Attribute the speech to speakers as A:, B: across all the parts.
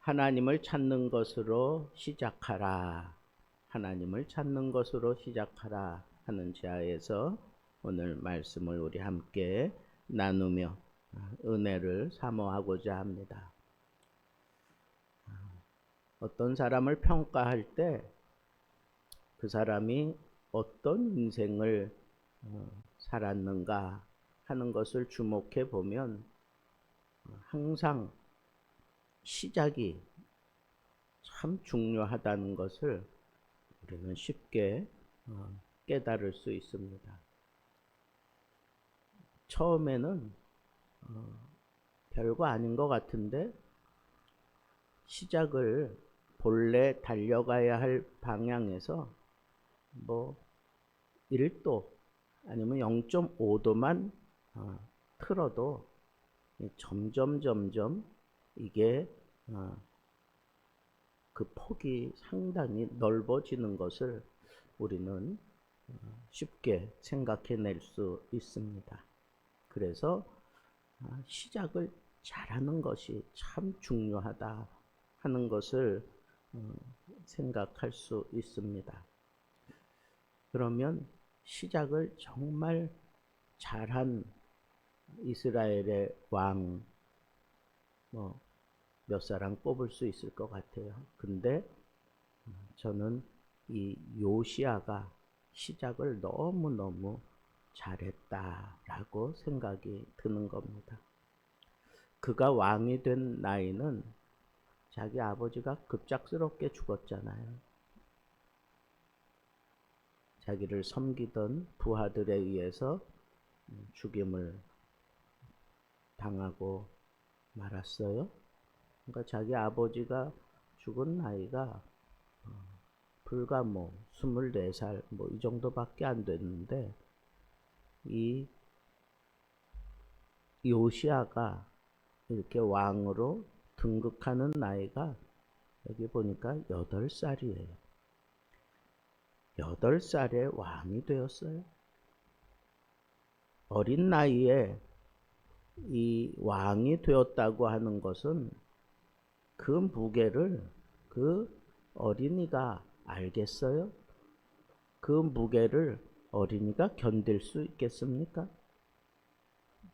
A: 하나님을 찾는 것으로 시작하라. 하나님을 찾는 것으로 시작하라 하는 지하에서 오늘 말씀을 우리 함께 나누며 은혜를 사모하고자 합니다. 어떤 사람을 평가할 때 그 사람이 어떤 인생을 살았는가 하는 것을 주목해 보면 항상 시작이 참 중요하다는 것을 우리는 쉽게 깨달을 수 있습니다. 처음에는 별거 아닌 것 같은데 시작을 본래 달려가야 할 방향에서 1도 아니면 0.5도만 틀어도 점점 이게 그 폭이 상당히 넓어지는 것을 우리는 쉽게 생각해낼 수 있습니다. 그래서 시작을 잘하는 것이 참 중요하다 하는 것을 생각할 수 있습니다. 그러면 시작을 정말 잘한 이스라엘의 왕 몇 사람 꼽을 수 있을 것 같아요. 근데 저는 이 요시야가 시작을 너무너무 잘했다라고 생각이 드는 겁니다. 그가 왕이 된 나이는 자기 아버지가 급작스럽게 죽었잖아요. 자기를 섬기던 부하들에 의해서 죽임을 당하고 말았어요. 그러니까 자기 아버지가 죽은 나이가 불과 24살 이 정도밖에 안 됐는데 이 요시야가 이렇게 왕으로 등극하는 나이가 여기 보니까 8살이에요. 8살에 왕이 되었어요. 어린 나이에 이 왕이 되었다고 하는 것은 그 무게를 그 어린이가 알겠어요? 그 무게를 어린이가 견딜 수 있겠습니까?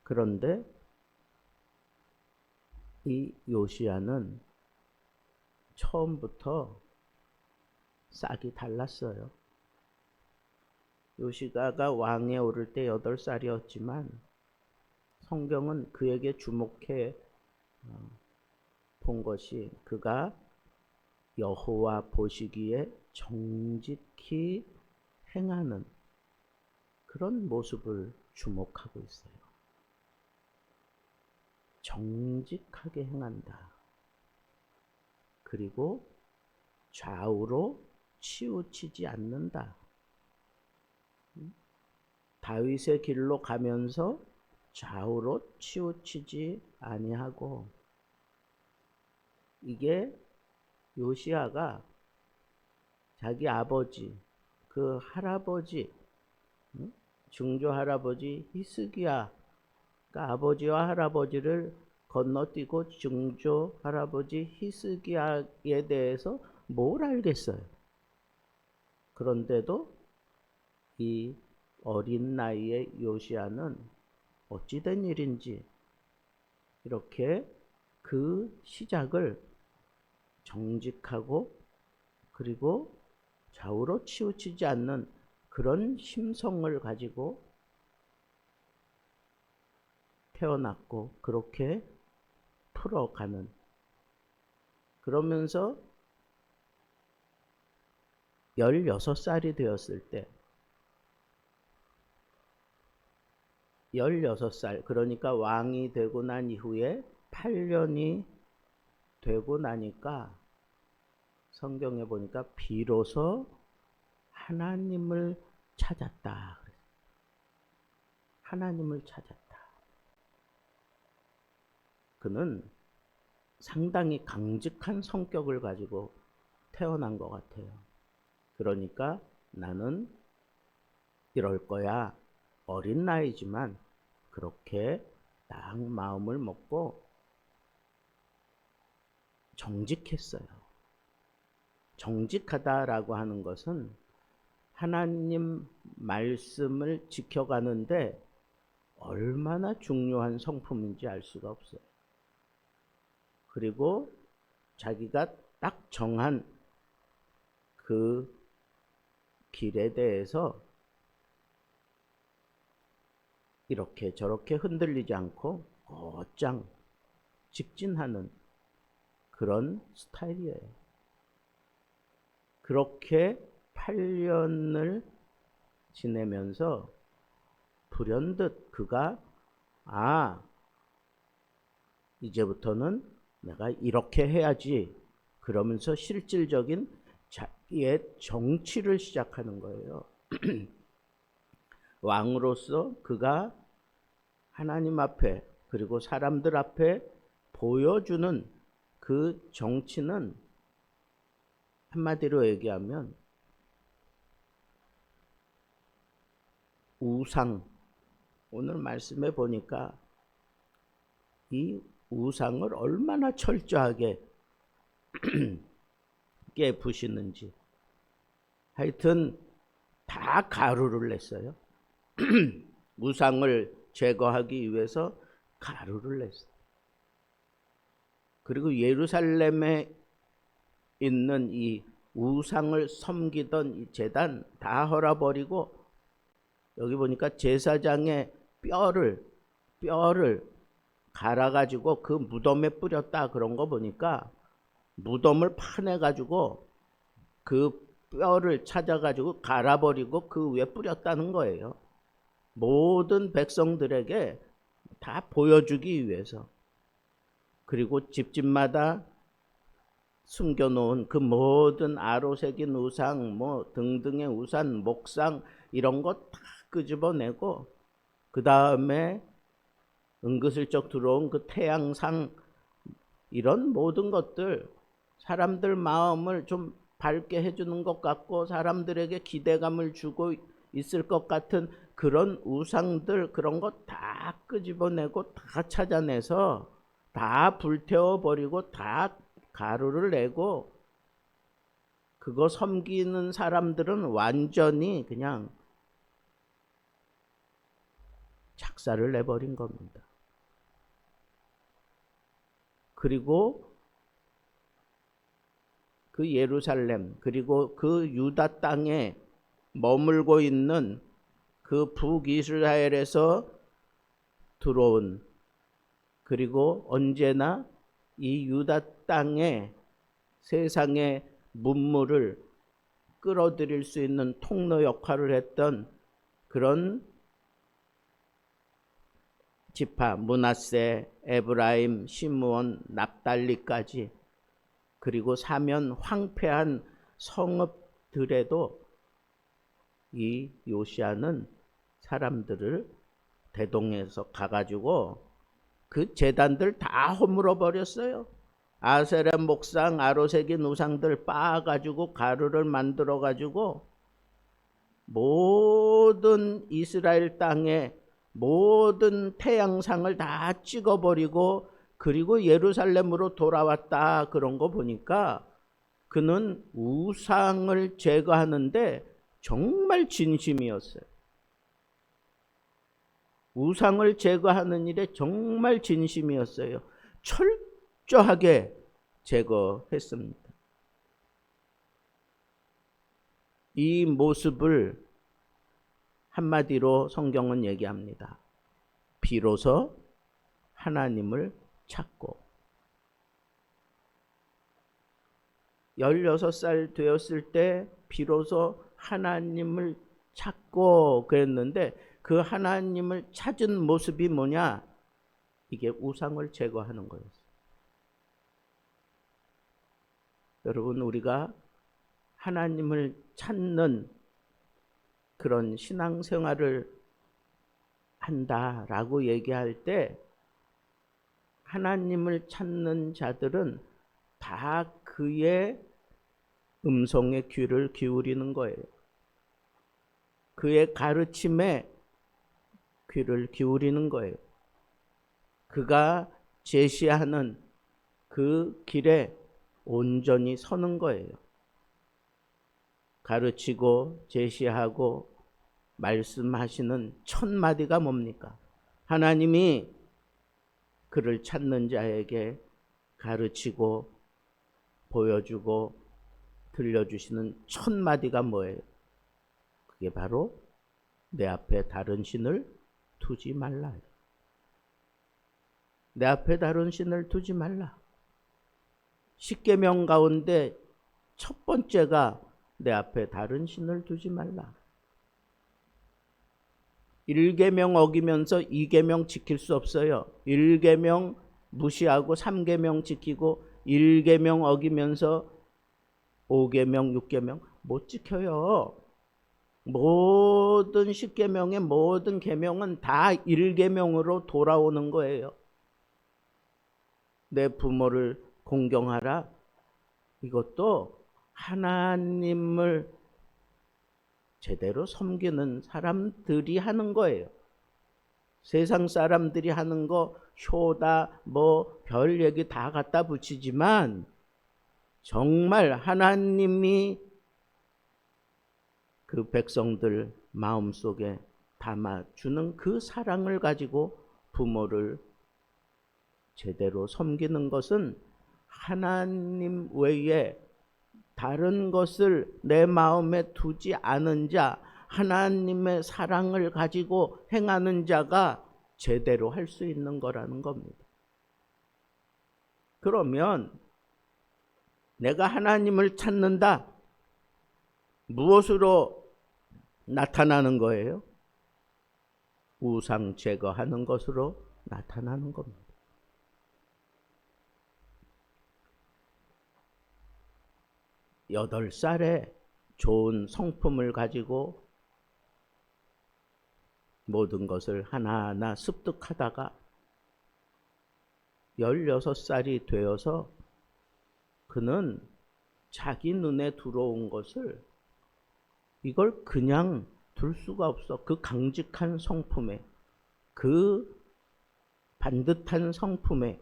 A: 그런데 이 요시야는 처음부터 싹이 달랐어요. 요시야가 왕에 오를 때 8살이었지만 성경은 그에게 주목해 본 것이 그가 여호와 보시기에 정직히 행하는 그런 모습을 주목하고 있어요. 정직하게 행한다. 그리고 좌우로 치우치지 않는다. 다윗의 길로 가면서 좌우로 치우치지 아니하고, 이게 요시야가 자기 아버지, 그 할아버지, 증조 할아버지 히스기야가 아버지와 할아버지를 건너뛰고 증조 할아버지 히스기야에 대해서 뭘 알겠어요. 그런데도 이 어린 나이의 요시야는 어찌된 일인지 이렇게 그 시작을 정직하고 그리고 좌우로 치우치지 않는 그런 심성을 가지고 태어났고 그렇게 풀어가는, 그러면서 16살이 되었을 때 16살, 그러니까 왕이 되고 난 이후에 8년이 되고 나니까 성경에 보니까 비로소 하나님을 찾았다. 하나님을 찾았다. 그는 상당히 강직한 성격을 가지고 태어난 것 같아요. 그러니까 나는 이럴 거야. 어린 나이지만 그렇게 딱 마음을 먹고 정직했어요. 정직하다라고 하는 것은 하나님 말씀을 지켜가는데 얼마나 중요한 성품인지 알 수가 없어요. 그리고 자기가 딱 정한 그 길에 대해서 이렇게 저렇게 흔들리지 않고 곧장 직진하는 그런 스타일이에요. 그렇게 8년을 지내면서 불현듯 그가 이제부터는 내가 이렇게 해야지 그러면서 실질적인 자기의 정치를 시작하는 거예요. 왕으로서 그가 하나님 앞에 그리고 사람들 앞에 보여주는 그 정치는 한마디로 얘기하면 우상, 오늘 말씀해 보니까 이 우상을 얼마나 철저하게 깨부시는지, 하여튼 다 가루를 냈어요. 우상을 제거하기 위해서 가루를 냈어요. 그리고 예루살렘에 있는 이 우상을 섬기던 이 제단 다 헐어버리고, 여기 보니까 제사장의 뼈를 갈아가지고 그 무덤에 뿌렸다 그런 거 보니까 무덤을 파내가지고 그 뼈를 찾아가지고 갈아버리고 그 위에 뿌렸다는 거예요. 모든 백성들에게 다 보여주기 위해서. 그리고 집집마다 숨겨놓은 그 모든 아로새긴 우상, 뭐 등등의 우상, 목상 이런 거 다 끄집어내고, 그 다음에 은근슬쩍 들어온 그 태양상 이런 모든 것들, 사람들 마음을 좀 밝게 해주는 것 같고 사람들에게 기대감을 주고 있을 것 같은 그런 우상들, 그런 거 다 끄집어내고 다 찾아내서 다 불태워버리고 다 가루를 내고, 그거 섬기는 사람들은 완전히 그냥 작사를 내버린 겁니다. 그리고 그 예루살렘, 그리고 그 유다 땅에 머물고 있는 그 북이스라엘에서 들어온, 그리고 언제나 이 유다 땅에 세상의 문물을 끌어들일 수 있는 통로 역할을 했던 그런 지파, 므낫세, 에브라임, 시므온, 납달리까지, 그리고 사면 황폐한 성읍들에도 이 요시야는 사람들을 대동해서 가가지고 그 제단들 다 허물어 버렸어요. 아세라 목상, 아로새긴 우상들 빻아가지고 가루를 만들어가지고 모든 이스라엘 땅에 모든 태양상을 다 찍어버리고, 그리고 예루살렘으로 돌아왔다 그런 거 보니까 그는 우상을 제거하는데 정말 진심이었어요. 우상을 제거하는 일에 정말 진심이었어요. 철저하게 제거했습니다. 이 모습을 한마디로 성경은 얘기합니다. 비로소 하나님을 찾고. 16살 되었을 때 비로소 하나님을 찾고 그랬는데, 그 하나님을 찾은 모습이 뭐냐? 이게 우상을 제거하는 거였어요. 여러분, 우리가 하나님을 찾는 그런 신앙생활을 한다라고 얘기할 때, 하나님을 찾는 자들은 다 그의 음성에 귀를 기울이는 거예요. 그의 가르침에 귀를 기울이는 거예요. 그가 제시하는 그 길에 온전히 서는 거예요. 가르치고 제시하고 말씀하시는 첫 마디가 뭡니까? 하나님이 그를 찾는 자에게 가르치고 보여주고 들려주시는 첫 마디가 뭐예요? 그게 바로 내 앞에 다른 신을 두지 말라. 내 앞에 다른 신을 두지 말라. 십계명 가운데 첫 번째가 내 앞에 다른 신을 두지 말라. 1계명 어기면서 2계명 지킬 수 없어요. 1계명 무시하고 3계명 지키고 1계명 어기면서 5계명, 6계명 못 지켜요. 모든 10계명의 모든 계명은 다 1계명으로 돌아오는 거예요. 내 부모를 공경하라. 이것도 하나님을 제대로 섬기는 사람들이 하는 거예요. 세상 사람들이 하는 거 효다 뭐 별 얘기 다 갖다 붙이지만 정말 하나님이 그 백성들 마음속에 담아주는 그 사랑을 가지고 부모를 제대로 섬기는 것은 하나님 외에 다른 것을 내 마음에 두지 않은 자, 하나님의 사랑을 가지고 행하는 자가 제대로 할 수 있는 거라는 겁니다. 그러면 내가 하나님을 찾는다. 무엇으로 나타나는 거예요? 우상 제거하는 것으로 나타나는 겁니다. 여덟 살에 좋은 성품을 가지고 모든 것을 하나하나 습득하다가 16살이 되어서 그는 자기 눈에 들어온 것을 이걸 그냥 둘 수가 없어. 그 강직한 성품에, 그 반듯한 성품에.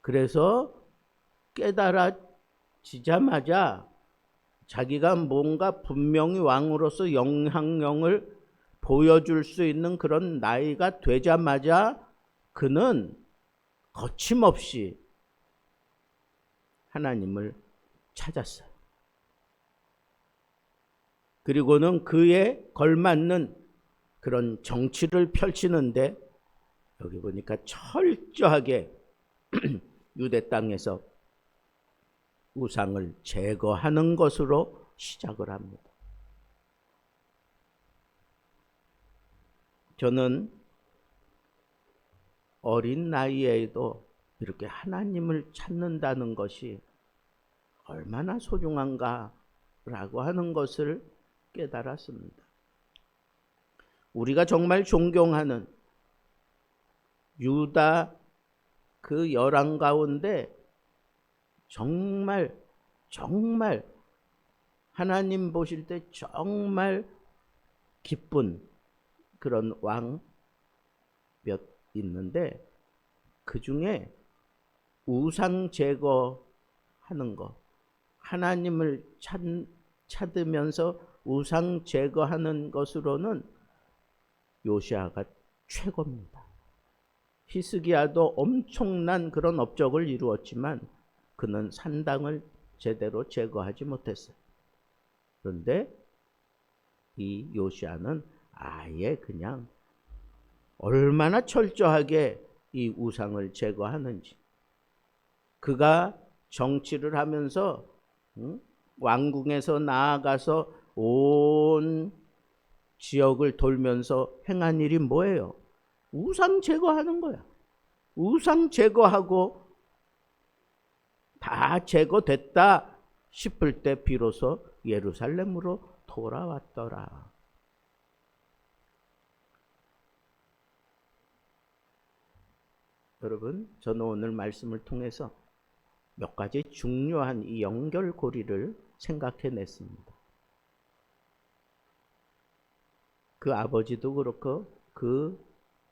A: 그래서 깨달아지자마자 자기가 뭔가 분명히 왕으로서 영향력을 보여줄 수 있는 그런 나이가 되자마자 그는 거침없이 하나님을 찾았어요. 그리고는 그에 걸맞는 그런 정치를 펼치는데 여기 보니까 철저하게 유대 땅에서 우상을 제거하는 것으로 시작을 합니다. 저는 어린 나이에도 이렇게 하나님을 찾는다는 것이 얼마나 소중한가라고 하는 것을 깨달았습니다. 우리가 정말 존경하는 유다 그 열왕 가운데 정말 하나님 보실 때 정말 기쁜 그런 왕 몇 있는데 그 중에 우상 제거하는 거, 하나님을 찾으면서 우상 제거하는 것으로는 요시아가 최고입니다. 히스기야도 엄청난 그런 업적을 이루었지만 그는 산당을 제대로 제거하지 못했어요. 그런데 이 요시아는 아예 그냥 얼마나 철저하게 이 우상을 제거하는지. 그가 정치를 하면서 왕궁에서 나아가서 온 지역을 돌면서 행한 일이 뭐예요? 우상 제거하는 거야. 우상 제거하고 다 제거됐다 싶을 때 비로소 예루살렘으로 돌아왔더라. 여러분, 저는 오늘 말씀을 통해서 몇 가지 중요한 이 연결고리를 생각해냈습니다. 그 아버지도 그렇고 그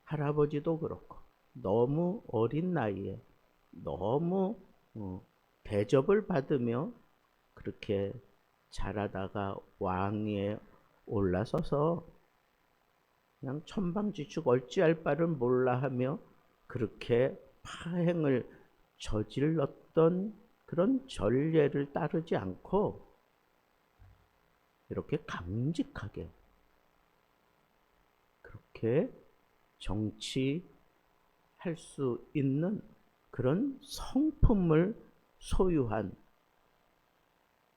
A: 할아버지도 그렇고 너무 어린 나이에 너무 대접을 받으며 그렇게 자라다가 왕위에 올라서서 그냥 천방지축 어찌할 바를 몰라 하며 그렇게 파행을 저질렀던 그런 전례를 따르지 않고 이렇게 강직하게 그렇게 정치할 수 있는 그런 성품을 소유한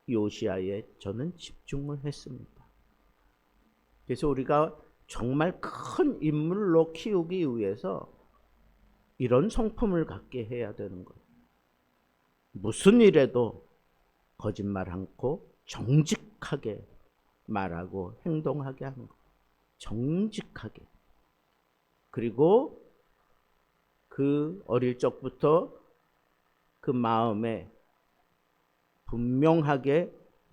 A: 요시야에 저는 집중을 했습니다. 그래서 우리가 정말 큰 인물로 키우기 위해서 이런 성품을 갖게 해야 되는 거예요. 무슨 일에도 거짓말 않고 정직하게 말하고 행동하게 하는 거예요. 정직하게. 그리고 그 어릴 적부터 그 마음에 분명하게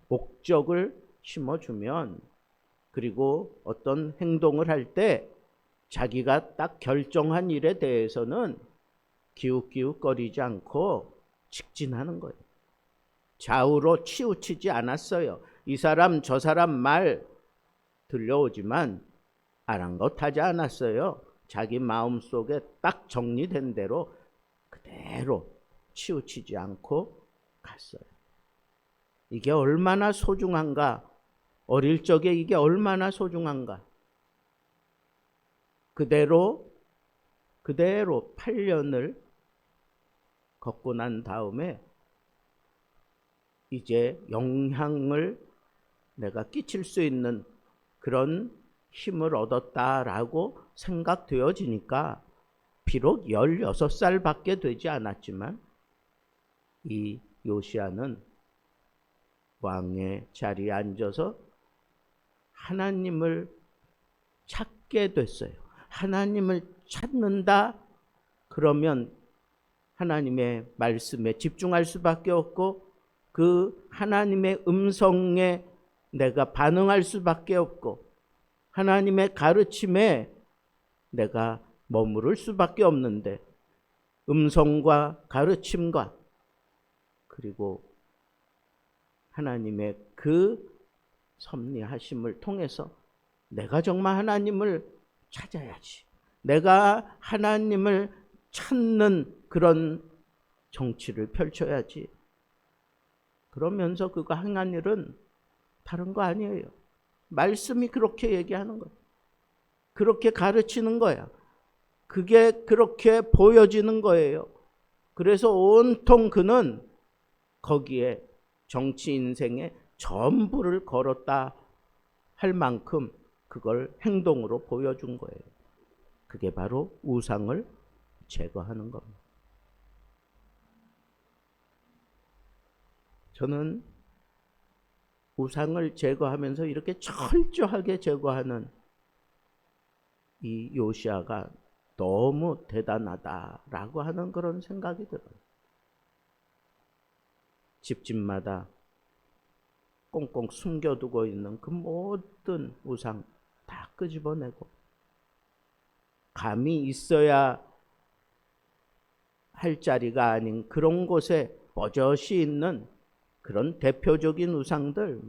A: 목적을 심어주면, 그리고 어떤 행동을 할 때 자기가 딱 결정한 일에 대해서는 기웃기웃거리지 않고 직진하는 거예요. 좌우로 치우치지 않았어요. 이 사람 저 사람 말 들려오지만 아랑곳하지 않았어요. 자기 마음속에 딱 정리된 대로 그대로 치우치지 않고 갔어요. 이게 얼마나 소중한가. 어릴 적에 이게 얼마나 소중한가. 그대로 8년을 걷고 난 다음에 이제 영향을 내가 끼칠 수 있는 그런 힘을 얻었다라고 생각되어지니까, 비록 16살밖에 되지 않았지만 이 요시야는 왕의 자리에 앉아서 하나님을 찾게 됐어요. 하나님을 찾는다 그러면 하나님의 말씀에 집중할 수밖에 없고, 그 하나님의 음성에 내가 반응할 수밖에 없고, 하나님의 가르침에 내가 머무를 수밖에 없는데, 음성과 가르침과 그리고 하나님의 그 섭리하심을 통해서 내가 정말 하나님을 찾아야지, 내가 하나님을 찾는 그런 정치를 펼쳐야지. 그러면서 그가 행한 일은 다른 거 아니에요. 말씀이 그렇게 얘기하는 거예요. 그렇게 가르치는 거야. 그게 그렇게 보여지는 거예요. 그래서 온통 그는 거기에 정치 인생의 전부를 걸었다 할 만큼 그걸 행동으로 보여준 거예요. 그게 바로 우상을 제거하는 겁니다. 저는 우상을 제거하면서 이렇게 철저하게 제거하는 이 요시야가 너무 대단하다라고 하는 그런 생각이 들어요. 집집마다 꽁꽁 숨겨두고 있는 그 모든 우상 다 끄집어내고, 감이 있어야 할 자리가 아닌 그런 곳에 버젓이 있는 그런 대표적인 우상들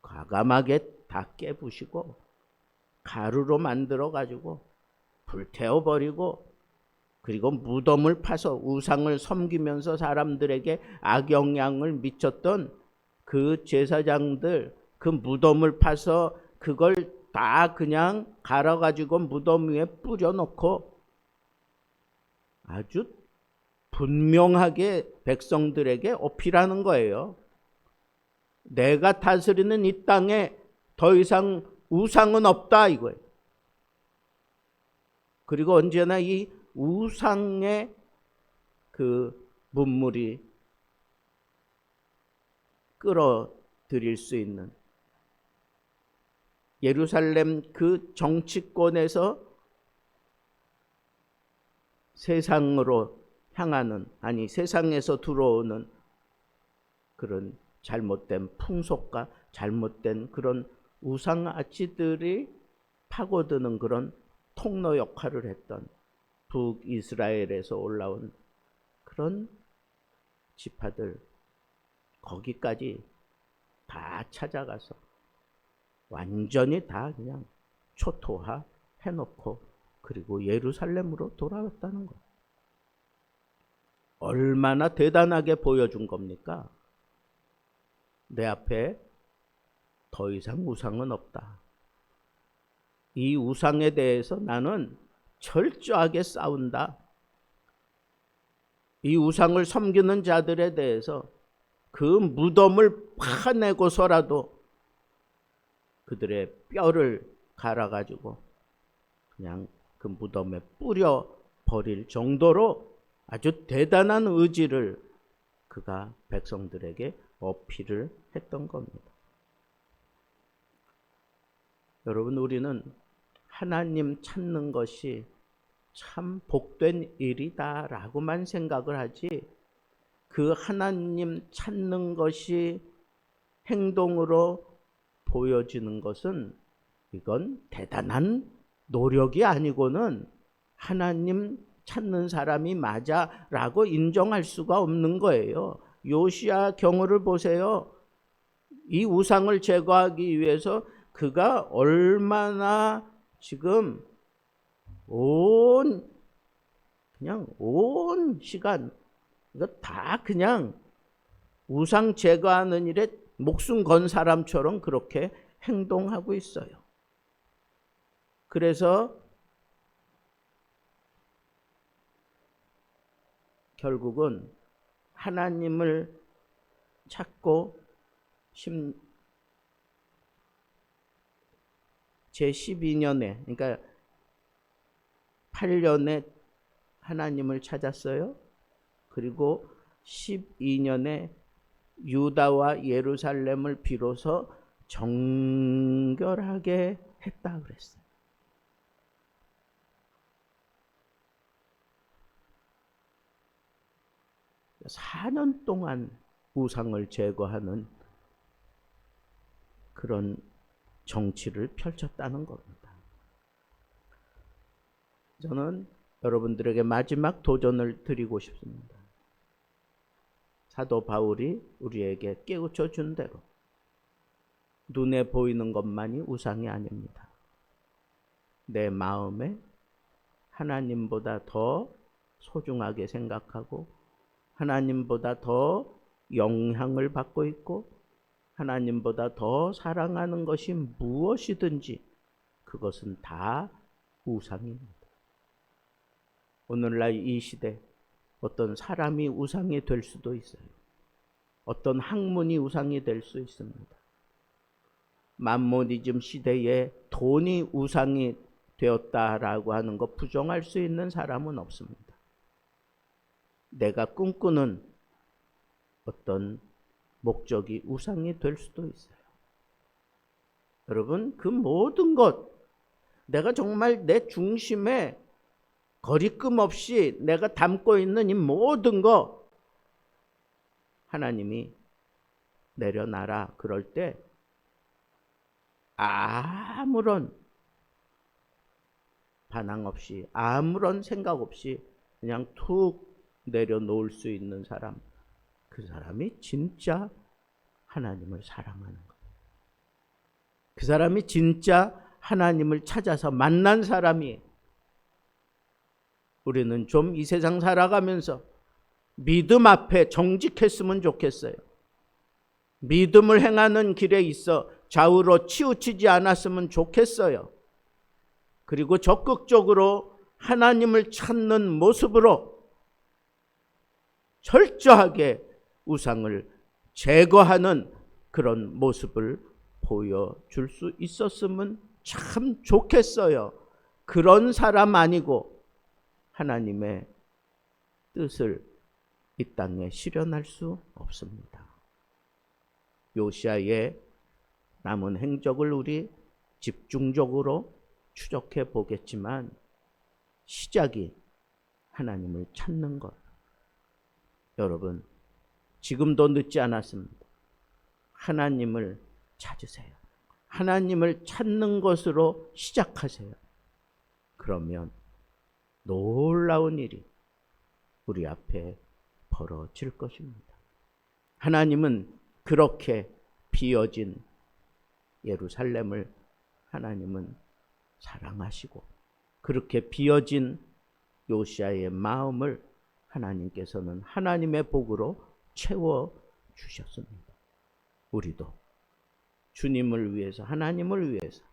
A: 과감하게 다 깨부시고 가루로 만들어 가지고 불태워버리고, 그리고 무덤을 파서 우상을 섬기면서 사람들에게 악영향을 미쳤던 그 제사장들, 그 무덤을 파서 그걸 다 그냥 갈아가지고 무덤 위에 뿌려놓고 아주 분명하게 백성들에게 어필하는 거예요. 내가 다스리는 이 땅에 더 이상 우상은 없다 이거예요. 그리고 언제나 이 우상의 그 문물이 끌어들일 수 있는 예루살렘 그 정치권에서 세상으로 향하는, 아니 세상에서 들어오는 그런 잘못된 풍속과 잘못된 그런 우상아치들이 파고드는 그런 통로 역할을 했던 북이스라엘에서 올라온 그런 지파들 거기까지 다 찾아가서 완전히 다 그냥 초토화 해놓고 그리고 예루살렘으로 돌아왔다는 거예요. 얼마나 대단하게 보여준 겁니까? 내 앞에 더 이상 우상은 없다. 이 우상에 대해서 나는 철저하게 싸운다. 이 우상을 섬기는 자들에 대해서 그 무덤을 파내고서라도 그들의 뼈를 갈아가지고 그냥 그 무덤에 뿌려 버릴 정도로 아주 대단한 의지를 그가 백성들에게 어필을 했던 겁니다. 여러분, 우리는 하나님 찾는 것이 참 복된 일이다라고만 생각을 하지, 그 하나님 찾는 것이 행동으로 보여지는 것은 이건 대단한 노력이 아니고는 하나님 찾는 사람이 맞아라고 인정할 수가 없는 거예요. 요시야 경우를 보세요. 이 우상을 제거하기 위해서 그가 얼마나 지금 온 시간 이거 다 그냥 우상 제거하는 일에 목숨 건 사람처럼 그렇게 행동하고 있어요. 그래서 결국은 하나님을 찾고 제12년에 그러니까 8년에 하나님을 찾았어요. 그리고 12년에 유다와 예루살렘을 비로소 정결하게 했다 그랬어요. 그래서 4년 동안 우상을 제거하는 그런 정치를 펼쳤다는 겁니다. 저는 여러분들에게 마지막 도전을 드리고 싶습니다. 사도 바울이 우리에게 깨우쳐 준 대로 눈에 보이는 것만이 우상이 아닙니다. 내 마음에 하나님보다 더 소중하게 생각하고 하나님보다 더 영향을 받고 있고 하나님보다 더 사랑하는 것이 무엇이든지 그것은 다 우상입니다. 오늘날 이 시대 어떤 사람이 우상이 될 수도 있어요. 어떤 학문이 우상이 될 수 있습니다. 만모니즘 시대에 돈이 우상이 되었다라고 하는 것 부정할 수 있는 사람은 없습니다. 내가 꿈꾸는 어떤 목적이 우상이 될 수도 있어요. 여러분, 그 모든 것, 내가 정말 내 중심에 거리낌 없이 내가 담고 있는 이 모든 거 하나님이 내려놔라 그럴 때 아무런 반항 없이 아무런 생각 없이 그냥 툭 내려놓을 수 있는 사람, 그 사람이 진짜 하나님을 사랑하는 거예요. 그 사람이 진짜 하나님을 찾아서 만난 사람이. 우리는 좀 이 세상 살아가면서 믿음 앞에 정직했으면 좋겠어요. 믿음을 행하는 길에 있어 좌우로 치우치지 않았으면 좋겠어요. 그리고 적극적으로 하나님을 찾는 모습으로 철저하게 우상을 제거하는 그런 모습을 보여줄 수 있었으면 참 좋겠어요. 그런 사람 아니고 하나님의 뜻을 이 땅에 실현할 수 없습니다. 요시야의 남은 행적을 우리 집중적으로 추적해 보겠지만 시작이 하나님을 찾는 것. 여러분, 지금도 늦지 않았습니다. 하나님을 찾으세요. 하나님을 찾는 것으로 시작하세요. 그러면 놀라운 일이 우리 앞에 벌어질 것입니다. 하나님은 그렇게 비어진 예루살렘을 하나님은 사랑하시고 그렇게 비어진 요시야의 마음을 하나님께서는 하나님의 복으로 채워 주셨습니다. 우리도 주님을 위해서, 하나님을 위해서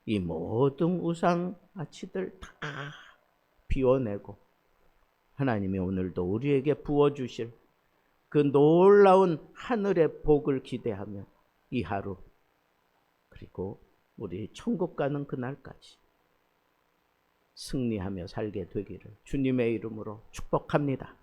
A: 이 모든 우상 아치들 다 비워내고 하나님이 오늘도 우리에게 부어주실 그 놀라운 하늘의 복을 기대하며 이 하루 그리고 우리 천국 가는 그날까지 승리하며 살게 되기를 주님의 이름으로 축복합니다.